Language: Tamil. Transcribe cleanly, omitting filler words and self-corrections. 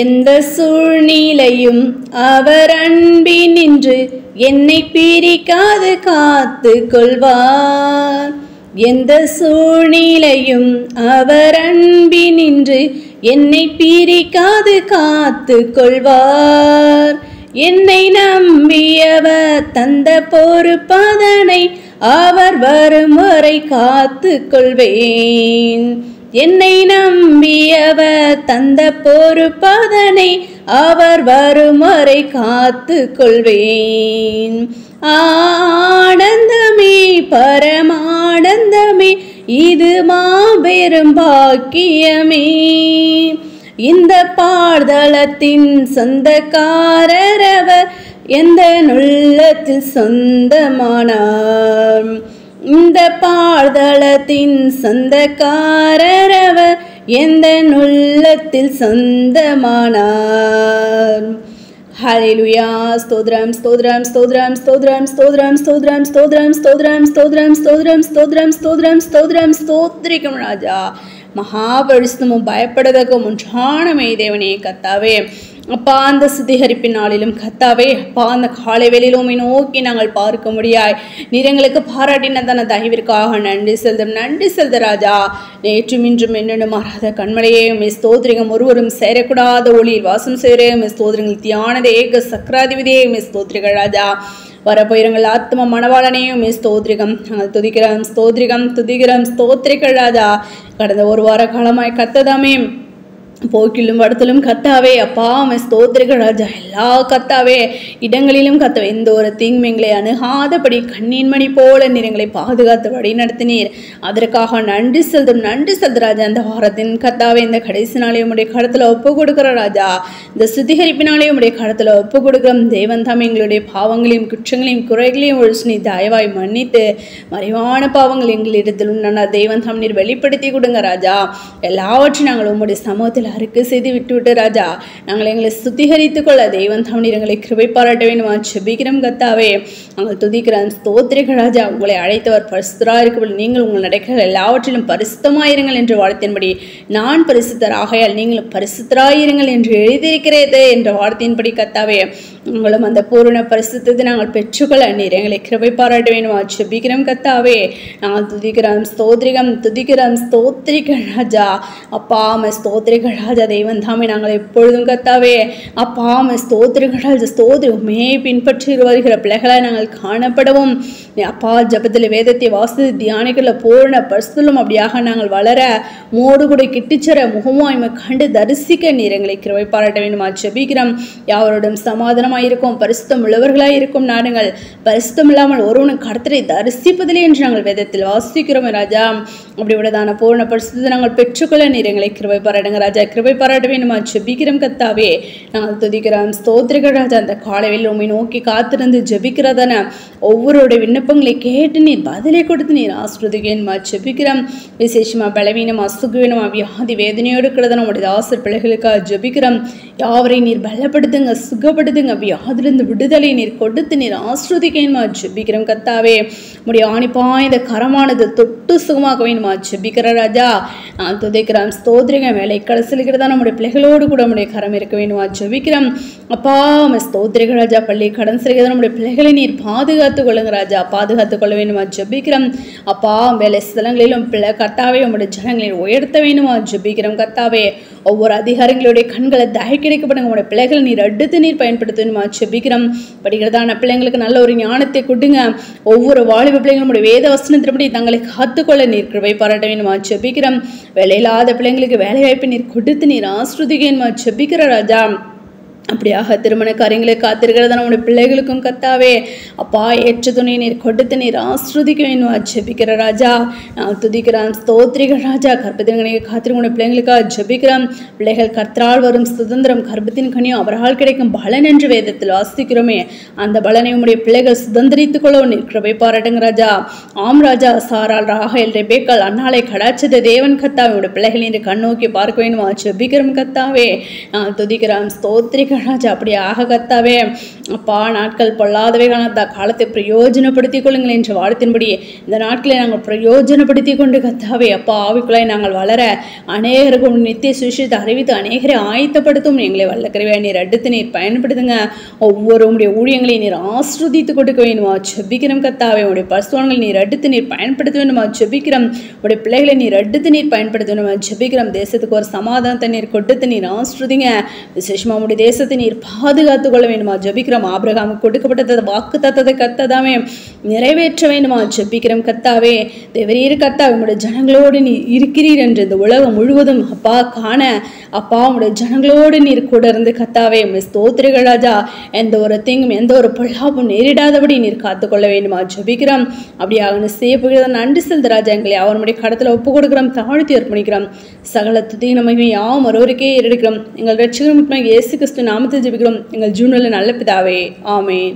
எந்த சூழ்நிலையும் அவர் அன்பினின்று என்னை பிரிக்காது காத்து கொள்வார். எந்த சூழ்நிலையும் அவர் அன்பினின்று என்னை பிரிக்காது காத்து கொள்வார். என்னை நம்பியவர் தந்த பொறுப்பதனை அவர் வரும் வரை காத்து கொள்வேன். என்னை நம்பியவர் தந்த பொறுப்பதனை அவர் வரும் வரை காத்து கொள்வேன். ஆனந்தமே பரமானந்தமே இது மாபெரும் பாக்கியமே. இந்த பாழ்தளத்தின் சொந்தக்காரர் அவர் எந்த உள்ளத்தில் சொந்தமானார். இந்த பாழ்தளத்தின் சொந்தக்காரர் அவர் எந்த உள்ளத்தில் சொந்தமானார். ஹல்லேலூயா. ஸ்தோத்ரம் ஸ்தோத்ரம் ஸ்தோத்ரம் ஸ்தோத்ரம் ஸ்தோத்ரம் ஸ்தோத்ரம் ஸ்தோத்ரம் ஸ்தோத்ரம் ஸ்தோத்ரம் ஸ்தோத்ரம் ஸ்தோத்ரம் ஸ்தோத்ரம் ஸ்தோத்ரம் ஸ்தோத்ரிக்கும் ராஜா. மகாபரிசுத்தமும் பயப்படதற்கும் ஒன்றானமே தேவனே கர்த்தாவே. அப்பா, அந்த சுத்திகரிப்பின் நாளிலும் கர்த்தாவே, அப்பா, அந்த காலை வேளையிலும் உம்மை நோக்கி நாங்கள் பார்க்க முடியாய் நீர் எங்களுக்கு பாராட்டினதான தயவிற்காக நன்றி செலுத்த ராஜா. நேற்றும் இன்றும் என்னென்னும் மாறாத கண்மலையே உம்மை ஸ்தோத்திரிகம். ஒருவரும் சேரக்கூடாத ஒளியில் வாசம் செய்கிறே உம்மை ஸ்தோத்திரங்கள். தியானத ஏக சக்கராதிபதியே உம்மை ஸ்தோத்திரிகள் ராஜா. வரப்போயிருங்கள் ஆத்ம மணவாளனையும் ஸ்தோத்ரிகம். நாங்கள் துதிக்கிறோம் ஸ்தோத்ரிகம் துதிக்கிறோம் ஸ்தோத்ரிகள் ராஜா. கடந்த ஒரு வார காலமாய் கத்ததாமே போக்கிலும் வடத்திலும் கத்தாவே அப்பா உம்மை ஸ்தோத்திரிகள் ராஜா. எல்லா கத்தாவே இடங்களிலும் கத்தவே எந்த ஒரு தீங்கும் எங்களை அணுகாதபடி கண்ணின் மணி போல நீர் எங்களை பாதுகாத்து வழி நடத்தினீர். அதற்காக நன்றி செலுத்து ராஜா. இந்த வாரத்தின் கத்தாவே இந்த கடைசி நாளையும் உடைய கடத்துல ஒப்பு கொடுக்கிற ராஜா. இந்த சுத்திகரிப்பினாலேயும் உடைய கடத்துல ஒப்பு கொடுக்கிறோம். தேவன் தாம் எங்களுடைய பாவங்களையும் குற்றங்களையும் குறைகளையும் ஒழிச்சு நீ தயவாய் மன்னித்து மறைவான பாவங்கள் எங்களிடத்தில் உண்டான தேவன் தாம் நீர் வெளிப்படுத்தி கொடுங்க ராஜா. எல்லாவற்றையும் நாங்கள் உங்களுடைய சமூகத்தில் அறுக்கு செய்து விட்டு ராஜா. நாங்கள் எங்களை சுத்திகரித்துக் கொள்ள தேவன் தாம் நீர் எங்களை கிருபை பாராட்ட வேண்டுமா செபிக்கிறோம் கர்த்தாவே. நாங்கள் துதிக்கிறோம் ஸ்தோத்திரிகள் ராஜா. உங்களை அழைத்தவர் பரிசுத்தராக இருக்கவில்லை. நீங்கள் உங்கள் நடக்கிற எல்லாவற்றிலும் பரிசுத்தமாயிருங்கள் என்று வார்த்தையின்படி நான் பரிசுத்தர் ஆகையால் நீங்களும் பரிசுத்தராயிருங்கள் என்று எழுதியிருக்கிறதே என்ற வார்த்தையின்படி கர்த்தாவே உங்களும் அந்த பூரண பரிசுத்தத்தை நாங்கள் பெற்றுக்கொள்ள நீர் எங்களை கிருபை பாராட்ட வேண்டுமா செபிக்கிறோம் கர்த்தாவே. நாங்கள் துதிக்கிறோம் ஸ்தோத்திரிகள் ராஜா. அப்பா உம்மை ஸ்தோத்திரிகள் ராஜா. தெய்வன் தாமே நாங்கள் எப்பொழுதும் கர்த்தாவே அப்பா உம்மை ஸ்தோத்திரிகள் ராஜா. உம்மையே பின்பற்றி வருகிற பிள்ளைகளாய் நாங்கள் காணப்படவும் அப்பா ஜபத்தில் வேதத்தை வாசித்து தியானிக்கல பூரண பரிசுத்தலும் அப்படியாக நாங்கள் வளர மோடு கூட கிட்டிச்சர முகமாய்மை கண்டு தரிசிக்க நீர் எங்களை கிருபை பாராட்ட வேண்டுமா செபிக்கிறோம். யாவரோடும் சமாதானமாயிருக்கும் பரிசுத்தம் உள்ளவர்களாய் இருக்கும் நாடுங்கள். பரிசுத்தம் இல்லாமல் ஒருவனுக்கு கர்த்தரை தரிசிப்பதில்லை என்று நாங்கள் வேதத்தில் வாசிக்கிறோம் ராஜா. அப்படி விடதான பூரண பரிசுத்தத்தை நாங்கள் பெற்றுக்கொள்ள நீர் எங்களை கிருபை பாராட்டுங்க ராஜா. கிருபை பாராட்ட வேண்டுமா செபிக்கிறோம் கர்த்தாவே. நாங்கள் துதிக்கிறோம் ஸ்தோத்திரிகள் ராஜா. அந்த காலையில் உம்மை நோக்கி காத்திருந்து ஜெபிக்கிறதான ஒவ்வொருடைய விண்ணப்பங்களை கேட்டு நீர் பதிலை கொடுத்து நீர் ஆசீர்வதிக்கணுமா செபிக்கிறோம். விசேஷமா பலவீனம் அசுகவீனமா வியாதி வேதனையோடு இருக்கிறத நம்முடைய ஆசிர் பிள்ளைகளுக்காக ஜெபிக்கிறோம். யாவரையும் நீர் பலப்படுத்துங்க சுகப்படுத்துங்க. வியாதிலிருந்து விடுதலை நீர் கொடுத்து நீர் ஆசீர்வதிக்கணுமா ஜெபிக்கிறோம் கர்த்தாவே. நம்முடைய ஆணிப்பாய்ந்த கரமானது தொட்டு சுகமாக வேணுமா ஜெபிக்கிற ராஜா. நான் துதிக்கிறோம் ஸ்தோத்திரிகம். வேலை கடைசிலுக்கிறதா நம்முடைய பிள்ளைகளோடு கூட நம்முடைய கரம் இருக்க வேணுமா ஜெபிக்கிறோம். அப்பா உம்மை ஸ்தோத்திரிகள் ராஜா. பள்ளி கடன் சிறுகிறதா நம்முடைய பிள்ளைகளை நீர் பாதுகாத்துக் கொள்ளுங்க ராஜா. பாதுகாத்துக் கொள்ள வேண்டுமா ஜெபிக்கிறோம். அப்பா வேலை ஸ்தலங்களிலும் பிள்ளை கர்த்தாவே உம்முடைய ஜனங்களில் உயர்த்த வேண்டுமா ஜெபிக்கிறோம் கர்த்தாவே. ஒவ்வொரு அதிகாரிகளுடைய கண்களை தயை கிடைக்கப்படுங்க. உங்களுடைய பிள்ளைகளை நீர் அடுத்து நீர் பயன்படுத்தணுமா செபிக்கிறோம். படிக்கிறதான பிள்ளைங்களுக்கு நல்ல ஒரு ஞானத்தை கொடுங்க. ஒவ்வொரு வாலிப பிள்ளைங்களுடைய வேத வசனத்தின்படி தங்களை காத்துக்கொள்ள நீர் கிருபை பாராட்ட வேண்டுமா செபிக்கிறோம். வேலையில்லாத பிள்ளைங்களுக்கு வேலை வாய்ப்பை நீர் கொடுத்து நீர் ஆசீர்வதிக்கணுமா செபிக்கிற ராஜா. அப்படியாக திருமண காரியங்களுக்கு காத்திருக்கிறதா நம்முடைய பிள்ளைகளுக்கும் கர்த்தாவே அப்பா ஏற்ற துணை நீர் கொடுத்து நீர் ஆசீர்வதிக்க வேணும் ஜெபிக்கிற ராஜா. நான் துதிக்கிறோம் ஸ்தோத்திரிகள் ராஜா. கர்ப்பத்தின் காத்திருக்கிற பிள்ளைங்களுக்காக ஜெபிக்கிறோம். பிள்ளைகள் கர்த்தரால் வரும் சுதந்திரம் கர்ப்பத்தின் கனியும் அவரால் கிடைக்கும் பலன் என்று வேதத்தில் வாசிக்கிறோமே. அந்த பலனை உம்முடைய பிள்ளைகள் சுதந்திரித்துக் கொள்ள நீர் கிருபை பாராட்டுங்க ராஜா. ஆம் ராஜா. சாரால் ராகேல் ரெபேக்காள் அன்னாளை கடாட்சத தேவன் கர்த்தாவே உடைய பிள்ளைகள் நீர் கண்ணோக்கி பார்க்க வேண்டுமா ஜெபிக்கிறோம் கர்த்தாவே. நான் துதிக்கிறோம் ஸ்தோத்திரிகள் ஸ்தோத்திரிகள் ராஜா. அப்படியாக கத்தாவே அப்பா நாட்கள் பொல்லாதவைகான காலத்தை பிரயோஜனப்படுத்திக் கொள்ளுங்கள் என்ற வார்த்தையின்படி இந்த நாட்களை நாங்கள் பிரயோஜனப்படுத்தி கொண்டு கத்தாவே அப்பா ஆவிக்குள்ளாய் நாங்கள் வளர அநேகருக்கு நித்திய சுவிசேஷத்தை அறிவித்து அநேகரை ஆயத்தப்படுத்தும். எங்களை வல்லக்கரவே நீர் அடுத்து நீர் பயன்படுத்துங்க. ஒவ்வொரு உடைய ஊழியங்களை நீர் ஆஸ்ருதித்து கொடுக்க வேண்டுமா ஜெபிக்கிறோம் கத்தாவே. உடைய பரிசுத்தவான்களை நீர் அடுத்து நீர் பயன்படுத்த வேண்டுமா ஜெபிக்கிறோம். உடைய பிள்ளைகளை நீர் அடுத்து நீர் பயன்படுத்த வேண்டுமா ஜெபிக்கிறோம். தேசத்துக்கு ஒரு சமாதானத்தை நீர் கொடுத்து நீர் ஆஸ்ருதிங்க. விசேஷமா உடைய தேசத்தை நீர் பாதுகாத்துக் கொள்ள வேண்டுமா ஜெபிக்கிறோம். ஆபிரகாமுக்கு கொடுக்கப்பட்ட வாக்கு தத்தத்தை கர்த்தாவே நிறைவேற்ற வேண்டுமா ஜெபிக்கிறோம் கர்த்தாவே. தேவரீர் கர்த்தாவே உடைய ஜனங்களோடு நீ இருக்கிறீர் என்று இந்த உலகம் முழுவதும் அப்பா காண அப்பா உடைய ஜனங்களோடு நீர் கூட இருந்து கர்த்தாவே ஸ்தோத்திரிகள் ராஜா. எந்த ஒரு தீங்கும் எந்த ஒரு பொல்லாப்பும் நேரிடாதபடி நீர் காத்துக்கொள்ள வேண்டுமா ஜெபிக்கிறோம். அப்படியாக செய்யப்படுகிறத நன்றி செலுத்த ராஜா. எங்களை அவனுடைய கடத்தில் ஒப்பு கொடுக்கிறோம், தாழ்த்தி அர்ப்பணிக்கிறோம். சகல துதி நமக்கு யாவும் ஒருவருக்கே எடுக்கிறோம். எங்கள் ரட்சகரும் இயேசு கிறிஸ்து நாமத்தில் ஜெபிக்கிறோம் எங்கள் ஜீவனில் நல்ல பிதாவே. ஆமென்.